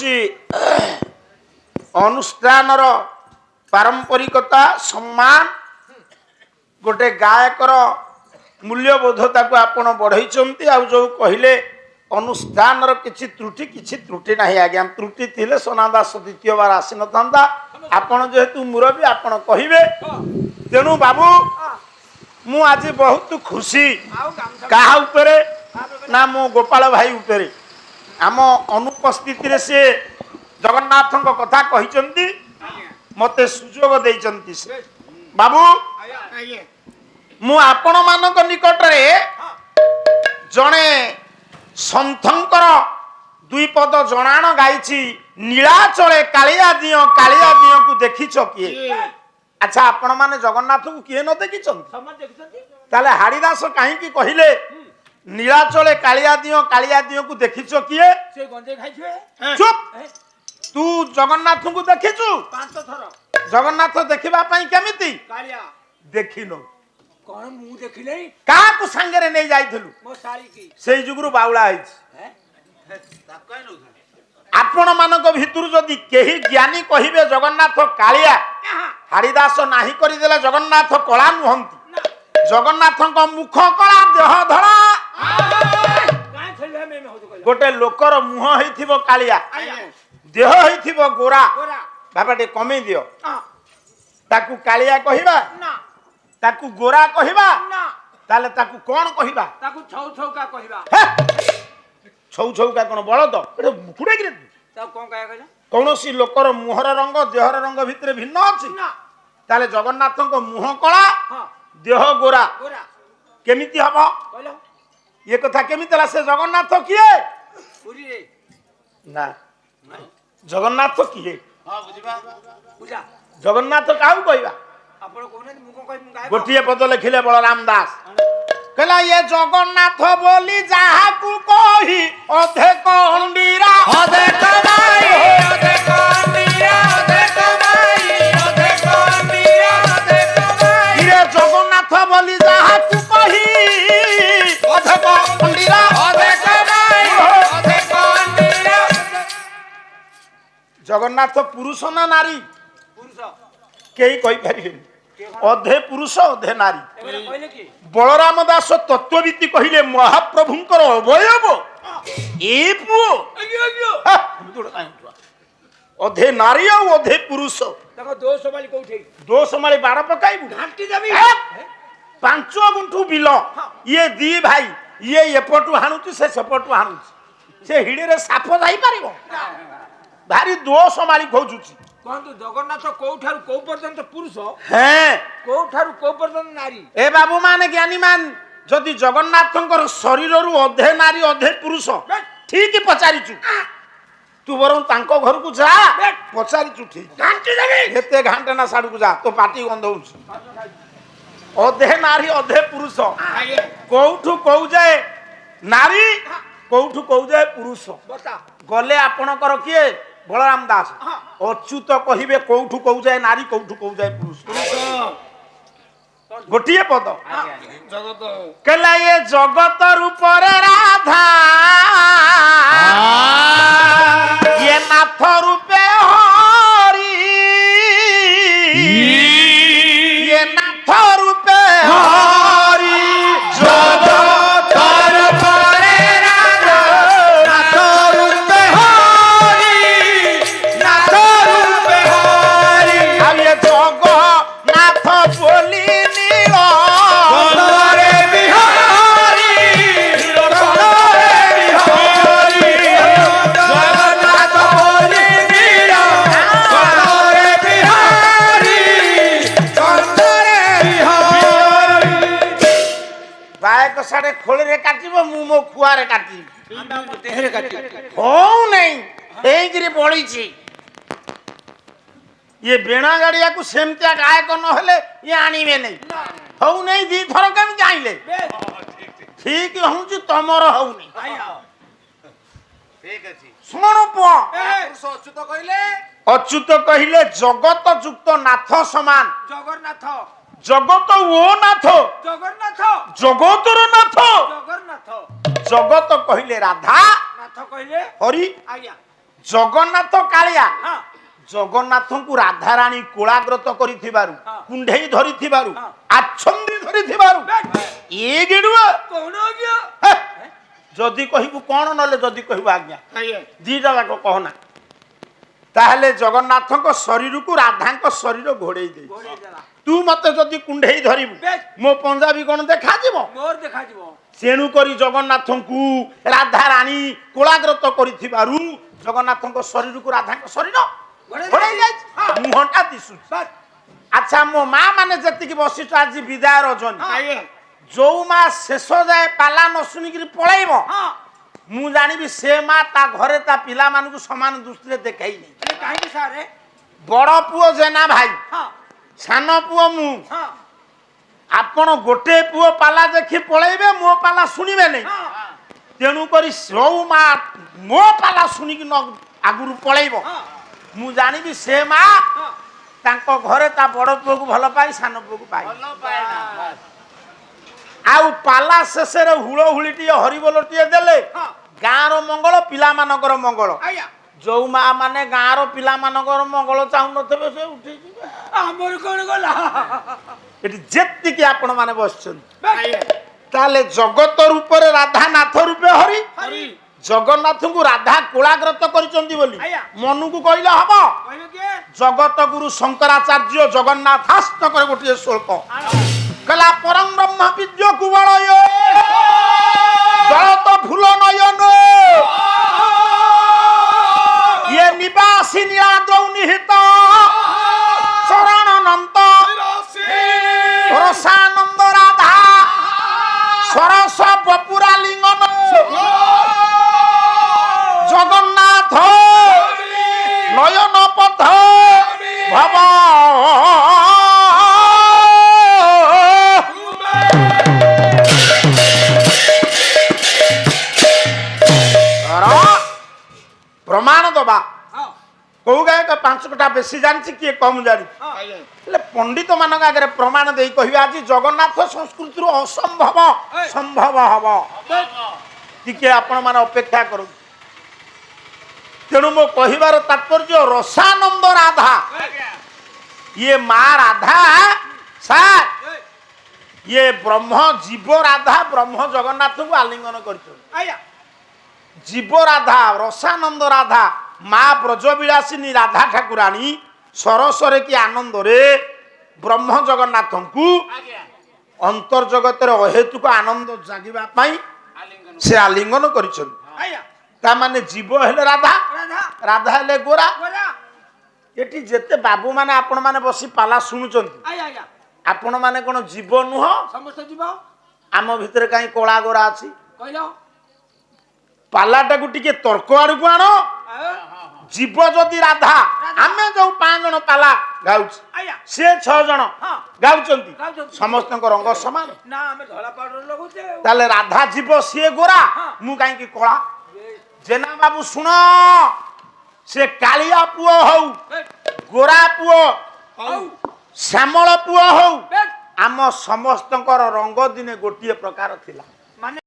हूँ अनुष्ठान पारंपरिकता सम्मान गोटे गायकर मूल्यबोधता को आपण बढ़ई जो कहले अनुष्ठान किसी त्रुटि ना आज्ञा त्रुटि थिले सोनादास द्वितीय बार आसी ना आपण जेहेतु मुरबी आपण कहे तेणु बाबू मु आज बहुत खुशी कहा उपरे ना मो गोपाल भाई उपरे आम अनुपस्थित से जगन्नाथ कथा कही मते सुजोग देइचंती से बाबू मु आपण मानक निकट रे जणे संथंकर दुई पद जणाण गाइछि नीलाचले कालिया दियो को देखिछ किए अच्छा आपण माने जगन्नाथ को किए न देखिछन ताले हाड़ीदास काहे की कहिले नीलाचले कालिया दियो को देखिछ किए से गंजे खाइछे चुप तू जगन्नाथ को देखिछु 5 थर जगन्नाथ देखिबा पई केमिति कालिया देखिनो कोन मु देखिले का को संगरे नै जाइथलु मो साली की सेई जुगुरु बाउला आइछ हैं ताकय नो आपण मानक भितरु जदि केही ज्ञानी कहिबे जगन्नाथ कालिया हाड़ीदास नाही करि देला जगन्नाथ कला नुहंती जगन्नाथक मुख कला देह धड़ा काय छले में हो तो गोटे लोकर मुह हेथिबो कालिया देह हेथिबो गोरा गोरा बाबाटे कमे दियो ताकू कालिया कहिबा ना ताकू गोरा कहिबा ना ताले ताकू कोन कहिबा ताकू छौ छौ का कहिबा छौ छौ का कोन बळद एटा मुकुडे गिरे ता कोन कहया कहला कौनसी लोकर मुहर रंग देहर रंग भितरे भिन्न अछि ना ताले जगन्नाथक मुह कला हां देह गोरा गोरा केमिति हबो कहलो ये कथा केमिति ला से जगन्नाथ किए पूरी रे ना जगन्नाथ किए हां बुझिबा पूजा जगन्नाथ काहू कहबा आपण कोने मुको कहि मु गाय गोटिए पद लिखिले बलराम दास कहला ये जगन्नाथ बोली जाहा को कही अधे कंडीरा अधे कमाई अधे कंडीरा अधे कमाई अधे कंडीरा अधे कमाई ये जगन्नाथ बोली जाहा को कही अधे कंडीरा अधे कमाई अधे कंडीरा जगन्नाथ पुरुष ना नारी पुरुष केही कहि परिबेनी अधे पुरुष अधे नारी एबे कहले की बलराम दास तत्वविति कहिले महाप्रभुंकर अवयव ए पुओ अधे नारी और अधे पुरुष तको 200 वाली कोठे दोष माली बाड़ पकाइबु घाटी देबी 5 गुंठू बिल ये दी भाई ये एपटू हाणुची से सेपटू हाणुची से हिडे रे साप जाई परिबो भारी दोष माली खोजुची कोन जगन्नाथ कोठारु को पर्यंत पुरुष हैं कोठारु को पर्यंत नारी ए बाबू मान ज्ञानी मान जदि जगन्नाथंकर शरीर रु अधे नारी अधे पुरुष ठीक पचारिचु तू बरं तांको घर को जा पचारिचु ठीक घाटी देबी एते घंटे ना साडू को जा तो पाटी गंध होउछ अधे नारी अधे पुरुष कोठु कहू जाए नारी कोठु कहू जाए पुरुष बता गले आपणकर किए बलराम दास अच्युत कहिबे कोठु कहू जाए नारी कोठु कहू जाए पुरुष गोटिए पद जगत कहला ये जगत रूप रे राधा ये नाथ रूपे हरि ये नाथ रूपे हरि जगत रूप रे राधा नाथ रूपे हरि नाथ रूपे हरि अब ये जगन्नाथ बोली साढ़े खोल रे काटिबो मु मो खुआ रे काटी तेहरे काटी हो नहीं हेगिरी बळी छी ये बेणा गाड़िया को सेमतिया गायक न हेले ये आनीबे नहीं हो नहीं दी थर केम जाइले ठीक हूँ जी तमर हो नहीं ठीक अछि सुनो पो पुरुष अच्युत कहिले जगत युक्त नाथ समान जगन्नाथ जगत ओ नाथ जगन्नाथ जगतर नाथ जगन्नाथ जगत कहिले राधा नाथ कहले हरि आज्ञा ଜଗନ୍ନାଥ କାଳିଆ ହଁ ଜଗନ୍ନାଥଙ୍କୁ ରାଧାରାଣୀ କୋଳାଗ୍ରତ କରିଥିବାରୁ ହଁ। କୁଣ୍ଢେଇ ଧରିଥିବାରୁ ହଁ। ଆଚ୍ଛନ୍ଦି ଧରିଥିବାରୁ ଏ ଗିଡୁଆ କହୁନ ଆଜ୍ଞା ହେ, ଯଦି କହିବୁ କଣ ନହେଲେ ଯଦି କହିବୁ ଆଜ୍ଞା ଦିଟା ଯାକ କହନା ତାହେଲେ ଜଗନ୍ନାଥଙ୍କ ଶରୀରକୁ ରାଧାଙ୍କ ଶରୀର ଘୋଡେଇ ଦେଇ ଘୋଡେଇ ଦେଲା ତୁ ମତେ ଯଦି କୁଣ୍ଢେଇ ଧରିବୁ ବେଶ। ମୋ ପଞ୍ଜାବୀ କଣ ଦେଖାଯିବ ମୋର ଦେଖାଯିବ ତେଣୁ କରି ଜଗନ୍ନାଥଙ୍କୁ ରାଧାରାଣୀ କୋଳାଗ୍ରତ କରିଥିବାରୁ ଜଗନ୍ନାଥଙ୍କ ଶରୀରକୁ ରାଧାଙ୍କ ଶରୀର ଘୋଡେଇ ଘୋଡେଇ ଯାଇଛି ହଁ। ମୁହଁଟା ଦିଶୁଛି ବାସ୍ ଆଚ୍ଛା ମୋ ମା ମାନେ ଯେତିକି ବସିଛୁ ଆଜି ବିଦାୟ ରଜନୀ ଆଜ୍ଞା ଯୋଉ ମା ଶେଷ ଯାଏ ପାଲା ନ ଶୁଣିକିରି ପଳେଇବ ହଁ ମୁଁ ଜାଣିବି ସେ ମା ତା ଘରେ ତା ପିଲାମାନଙ୍କୁ ସମାନ ଦୃଷ୍ଟିରେ ଦେଖେଇନି ହେଲେ କାହିଁକି ସାରେ ବଡ ପୁଅ ଜେନା ଭାଇ ହଁ ସାନ ପୁଅ ମୁଁ ହଁ ଆପଣ ଗୋଟେ ପୁଅ ପାଲା ଦେଖି ପଳେଇବେ ମୋ ପାଲା ଶୁଣିବେ ନାହିଁ ହଁ ତେଣୁ କରି ଯୋଉ ମା ମୋ ପାଲା ଶୁଣିକି ନ ଆଗରୁ ପଳେଇବ ହଁ ମୁଁ ଜାଣିବି ସେ ମା ହଁ ତାଙ୍କ ଘରେ ତା ବଡ ପୁଅକୁ ଭଲ ପାଇ ସାନ ପୁଅକୁ ପାଇ ଭଲ ପାଏନା ଆଉ ପାଲା ଶେଷରେ ହୁଳହୁଳିଟିଏ ହରିବୋଲଟିଏ ଦେଲେ ହଁ ଗାଁର ମଙ୍ଗଳ ପିଲାମାନଙ୍କର ମଙ୍ଗଳ ଆଜ୍ଞା ଯୋଉ ମା ମାନେ ଗାଁର ପିଲାମାନଙ୍କର ମଙ୍ଗଳ ଚାହୁଁନଥିବେ ସେ ଉଠିଯିବେ ଆମର କଣ ଗଲା ଏଠି ଯେତିକି ଆପଣ ମାନେ ବସିଛନ୍ତି ଆଜ୍ଞା ତାହେଲେ ଜଗତ ରୂପରେ ରାଧା ନାଥ ରୂପେ ହରି ହରି ଜଗନ୍ନାଥଙ୍କୁ ରାଧା କୋଳାଗ୍ରତ କରିଛନ୍ତି ବୋଲି ଆଜ୍ଞା। ମନକୁ କହିଲେ ହବ କହିବେ କିଏ ଜଗତ ଗୁରୁ ଶଙ୍କରାଚାର୍ଯ୍ୟ ଜଗନ୍ନାଥାଷ୍ଟକରେ ଗୋଟିଏ ଶ୍ଲୋକ ଆଣ କହିଲା ପରଂ ବ୍ରହ୍ମ ବିଦ୍ୟ କୁବଳୟ ଜଳତ ଫୁଲ ନୟନ ଇଏ ନିବାସୀ ନିରାଦৌ ନିହିତ ଶରଣନନ୍ତ ରସାନନ୍ଦ ରାଧା ସରସ ବପୁରା লিঙ্গন জগন্নাথ নয়ন পথ ভব প্রমাণ দবা ହଁ কেউ গায়ক পাঁচ কটা বেশি জানিছি কিଏ কম জানি ହଁ ହେଲେ ପଣ୍ଡିତ ମାନଙ୍କ ଆଗରେ ପ୍ରମାଣ ଦେଇ କହିବେ ଆଜି ଜଗନ୍ନାଥ ସଂସ୍କୃତିରୁ ଅସମ୍ଭବ ସମ୍ଭବ ହବ ଟିକେ ଆପଣ ମାନେ ଅପେକ୍ଷା କରନ୍ତୁ ତେଣୁ ମୋ କହିବାର ତାତ୍ପର୍ଯ୍ୟ ରସାନନ୍ଦ ରାଧା ଆଜ୍ଞା ଇଏ ମା ରାଧା ସାର୍ ଇଏ ବ୍ରହ୍ମ ଜୀବ ରାଧା ବ୍ରହ୍ମ ଜଗନ୍ନାଥଙ୍କୁ ଆଲିଙ୍ଗନ କରିଛନ୍ତି ଆଜ୍ଞା ଜୀବ ରାଧା ରସାନନ୍ଦ ରାଧା ମା ବ୍ରଜବିଳାସିନୀ ରାଧା ଠାକୁରାଣୀ ସରସରେ କି ଆନନ୍ଦରେ ବ୍ରହ୍ମ ଜଗନ୍ନାଥଙ୍କୁ ଆଜ୍ଞା ଅନ୍ତର୍ଜଗତରେ ଅହେତୁକ ଆନନ୍ଦ ଜାଗିବା ପାଇଁ ଆଲିଙ୍ଗନ ସେ ଆଲିଙ୍ଗନ କରିଛନ୍ତି ଆଜ୍ଞା ତାମାନେ ଜୀବ ହେଲେ ରାଧା ରାଧା ରାଧା ହେଲେ ଗୋରା ଗୋରା ଏଠି ଯେତେ ବାବୁ ମାନେ ଆପଣ ମାନେ ବସି ପାଲା ଶୁଣୁଛନ୍ତି ଆଜ୍ଞା ଆଜ୍ଞା ଆପଣ ମାନେ କଣ ଜୀବ ନୁହଁ ସମସ୍ତେ ଯିବ ଆମ ଭିତରେ କାହିଁ କଳା ଗୋରା ଅଛି କହିଲ ପାଲାଟାକୁ ଟିକେ ତର୍କ ଆଡକୁ ଆଣ ଜୀବ ଯଦି ରାଧା ଆମେ ଯୋଉ 5 ଜଣ ପାଲା ଗାଉଛୁ ଆଜ୍ଞା ସେ 6 ଜଣ ହଁ ଗାଉଛନ୍ତି ଗାଉଛନ୍ତି। ସମସ୍ତଙ୍କ ରଙ୍ଗ ସମାନ ନା ଆମେ ଧଳା ପାଉଡର ଲଗାଉଛେ ଆଉ। ତାହେଲେ ରାଧା ଜୀବ ସିଏ ଗୋରା ହଁ। ମୁଁ କାହିଁକି କଳା ଜେନା ବାବୁ ଶୁଣ ସେ କାଳିଆ ପୁଅ ହଉ ଗୋରା ପୁଅ ହଉ ଶ୍ୟାମଳ ପୁଅ ହଉ ବେଶ। ଆମ ସମସ୍ତଙ୍କର ରଙ୍ଗ ଦିନେ ଗୋଟିଏ ପ୍ରକାର ଥିଲା ମାନେ